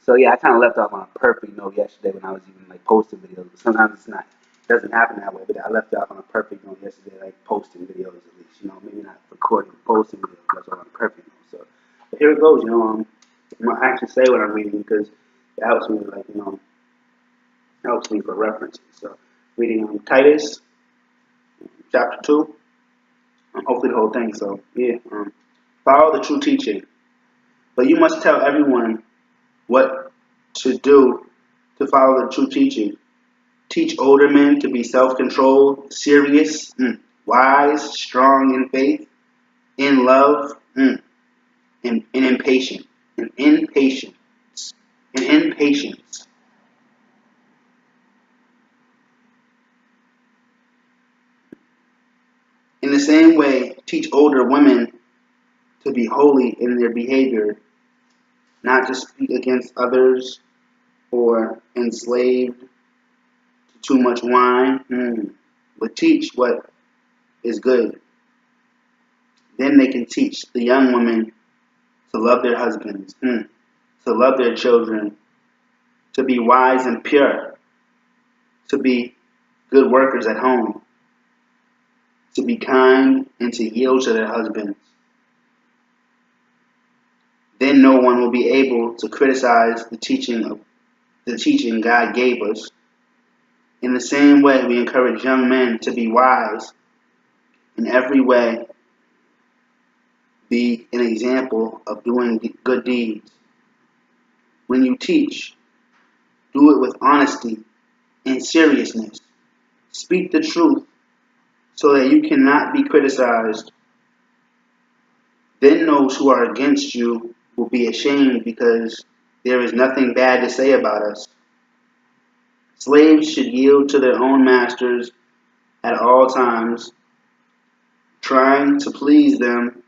So yeah, I kind of left off on a perfect note yesterday when I was even like posting videos. Sometimes it's not, it doesn't happen that way, but I left off on a perfect note yesterday, like posting videos at least. Maybe not recording, posting videos. That's on a perfect note. So, but here it goes. I'm gonna actually say what I'm reading because it helps me, like helps me for reference. So, reading Titus chapter 2, hopefully the whole thing. So yeah, follow the true teaching, but you must tell everyone what to do to follow the true teaching. Teach older men to be self-controlled, serious, wise, strong in faith, in love, and impatient, and impatience, and impatience. In the same way, teach older women to be holy in their behavior, not to speak against others or enslaved to too much wine, but teach what is good. Then they can teach the young women to love their husbands, to love their children, to be wise and pure, to be good workers at home, to be kind and to yield to their husbands. Then no one will be able to criticize the teaching God gave us. In the same way, we encourage young men to be wise in every way, be an example of doing good deeds. When you teach, do it with honesty and seriousness. Speak the truth so that you cannot be criticized. Then those who are against you will be ashamed because there is nothing bad to say about us. Slaves should yield to their own masters at all times, trying to please them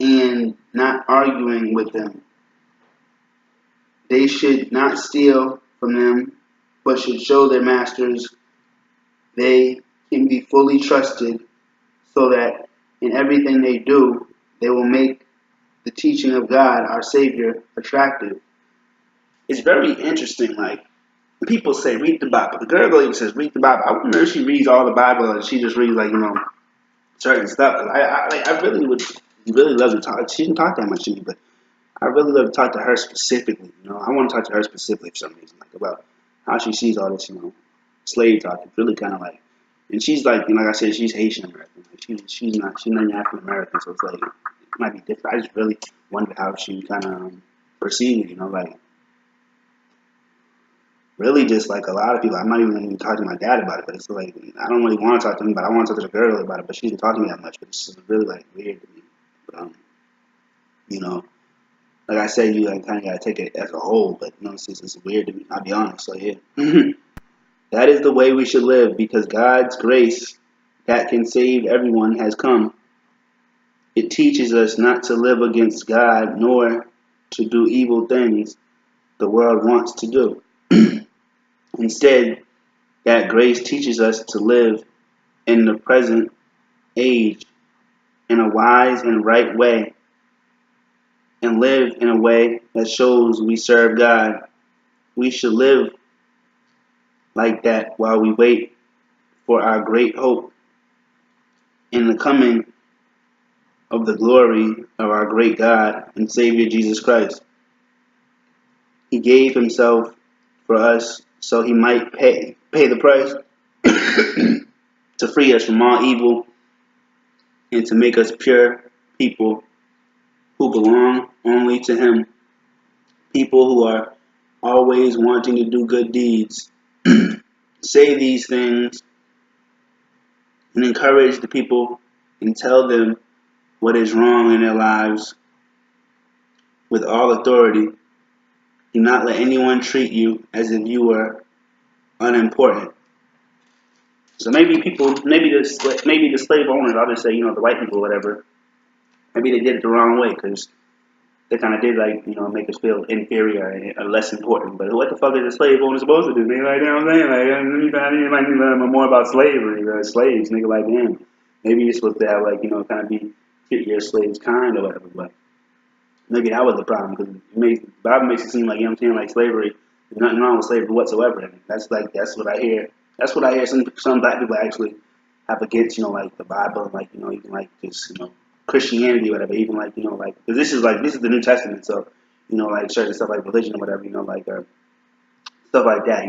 and not arguing with them. They should not steal from them, but should show their masters they can be fully trusted, so that in everything they do, they will make the teaching of God, our Savior, attractive. It's very interesting. Like, people say, read the Bible. The girl even says, read the Bible. I wonder if she reads all the Bible or she just reads, like, certain stuff. I really love to talk. She didn't talk that much to me, but I really love to talk to her specifically. I want to talk to her specifically for some reason, like about how she sees all this, slave talk. It's really kind of like, and she's like, like I said, she's Haitian American. Like she's not even African American, so it's like it might be different. I just really wonder how she kind of perceives, like really just like a lot of people. I'm not even talking to my dad about it, but it's like I don't really want to talk to him, but I want to talk to the girl about it. But she didn't talk to me that much. But it's just really like weird to me. But like I said, you like kind of gotta take it as a whole. But it's just weird to me. I'll be honest. So yeah, that is the way we should live because God's grace that can save everyone has come. It teaches us not to live against God nor to do evil things the world wants to do. Instead, that grace teaches us to live in the present age in a wise and right way and live in a way that shows we serve God. We should live like that while we wait for our great hope in the coming of the glory of our great God and Savior Jesus Christ. He gave himself for us so he might pay the price to free us from all evil and to make us pure people who belong only to him. People who are always wanting to do good deeds. Say these things and encourage the people and tell them what is wrong in their lives with all authority. Do not let anyone treat you as if you were unimportant. So maybe the slave owners, I'll just say, the white people, whatever, maybe they did it the wrong way because they kind of did make us feel inferior and less important. But what the fuck is a slave owner supposed to do? Nigga, like, what I'm saying? Like, anybody need to learn more about slavery, slaves, nigga, like, damn. Maybe you're supposed to have, kind of treat your slaves kind or whatever. But maybe that was the problem because the Bible makes it seem like, you know what I'm saying, like slavery. There's nothing wrong with slavery whatsoever. And that's what I hear. That's what I hear some black people actually have against, like the Bible and like, even like just, Christianity or whatever. Even like, like, because this is the New Testament, so like certain stuff like religion or whatever, like stuff like that,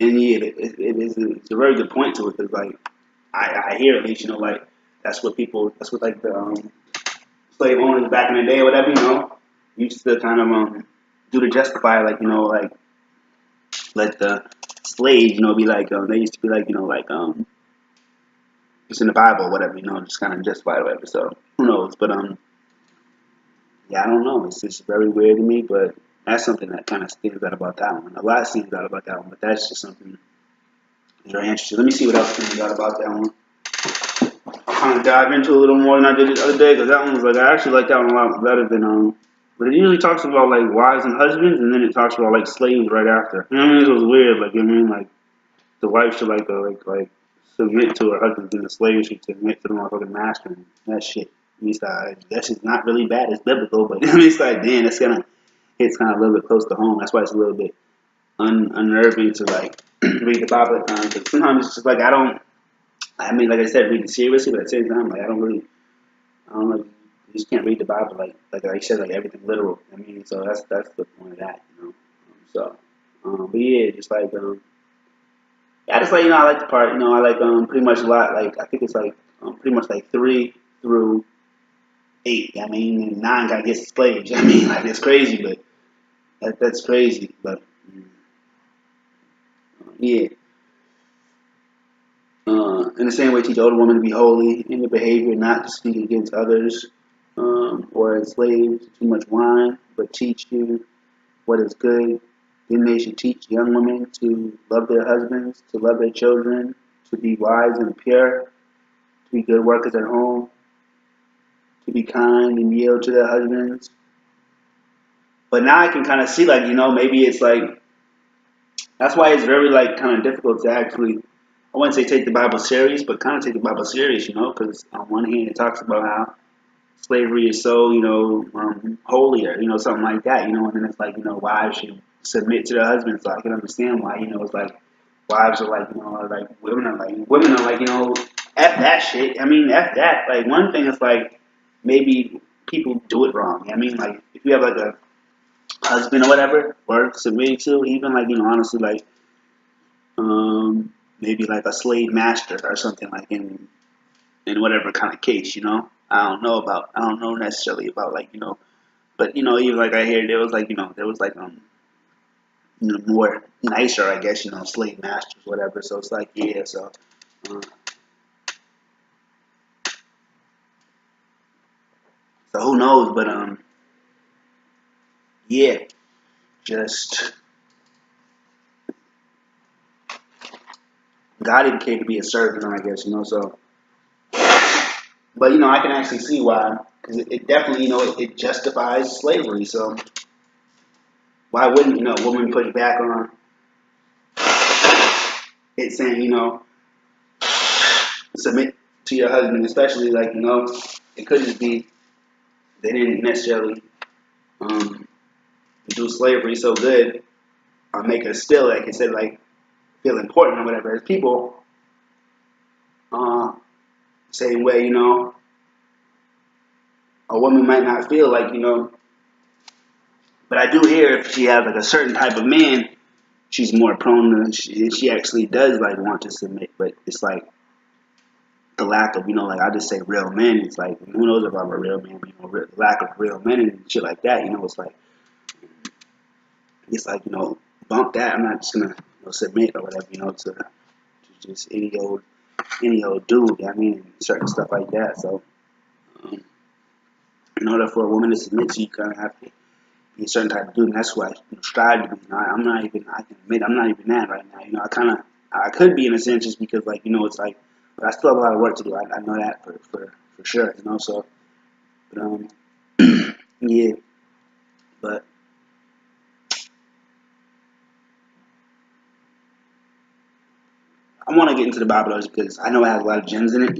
and yeah, it's a very good point to it because like I hear at least, like that's what like the slave owners back in the day or whatever, used to kind of do to justify, like, like let the slaves, be like, they used to be like, like it's in the Bible or whatever, just kind of justify it or whatever. So who knows? But yeah, I don't know. It's just very weird to me, but that's something that kind of stands out about that one. A lot stands out about that one, but that's just something very interesting. Let me see what else stands out about that one. I'll kind of dive into it a little more than I did the other day because that one was like, I actually like that one a lot better than but it usually talks about like wives and husbands, and then it talks about like slaves right after. You know what I mean? It was weird. Like, you know what I mean? Like the wife should like submit to her husband, and the slave should submit to the motherfucking master. And that shit. I mean, that shit's not really bad. It's biblical, but I mean, it's like, damn, it's kind of hits kind of a little bit close to home. That's why it's a little bit unnerving to like read the Bible at times. But sometimes it's just like I mean, like I said, read it seriously, but at the same time, like I don't know. You just can't read the Bible like I said, like everything literal. I mean, so that's the point of that, but yeah, just like yeah, just like I like the part, I like pretty much a lot. Like I think it's like pretty much like 3 through 8. I mean, and 9 kind of gets slaves. I mean, like it's crazy, but that's crazy. But yeah. In the same way, teach older women to be holy in their behavior, not to speak against others, or as slaves to too much wine, but teach you what is good. Then they should teach young women to love their husbands, to love their children, to be wise and pure, to be good workers at home, to be kind and yield to their husbands. But now I can kind of see, like, maybe it's like, that's why it's very, like, kind of difficult to actually, I wouldn't say take the Bible serious, but kind of take the Bible serious, because on one hand it talks about how slavery is so, holier, something like that, and then it's like, wives should submit to their husbands. So I can understand why, it's like wives are like, are like women are like, F that shit. I mean, F that. Like one thing is like maybe people do it wrong. I mean, like if you have like a husband or whatever, or submitting to, even like, honestly, like, maybe like a slave master or something like in whatever kind of case, I don't know necessarily about like, but even like I hear there was like, more nicer, I guess, slave masters, whatever. So it's like, yeah, uh, so who knows? But yeah, just God even came to be a servant, I guess, So, but I can actually see why, because it definitely, it justifies slavery. So why wouldn't a woman push back on it, saying submit to your husband, especially like it could just be they didn't necessarily do slavery so good or make us still, like I said, like feel important or whatever as people. Same way, a woman might not feel like but I do hear if she has like a certain type of man, she's more prone to she actually does like want to submit, but it's like the lack of like I just say real men. It's like who knows if I'm a real man, lack of real men and shit like that. It's like bump that. I'm not just gonna submit or whatever to just any old dude. I mean, certain stuff like that. So um, in order for a woman to submit to you, kind of have to be a certain type of dude, and that's who I strive to be. I'm not even. I can admit I'm not even that right now. I could be in a sense just because like it's like, but I still have a lot of work to do. I know that for sure. So, but yeah, but I want to get into the Bible because I know it has a lot of gems in it.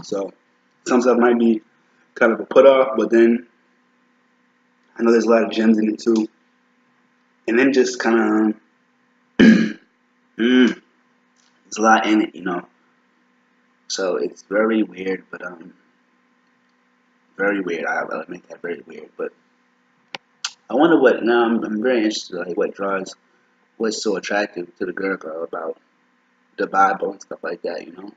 So some stuff might be kind of a put off, but then I know there's a lot of gems in it too. And then just kind of, there's a lot in it, you know. So it's very weird, but very weird. I'll make that very weird. But I wonder what. Now I'm very interested, like what's so attractive to the girl about the Bible and stuff like that, you know.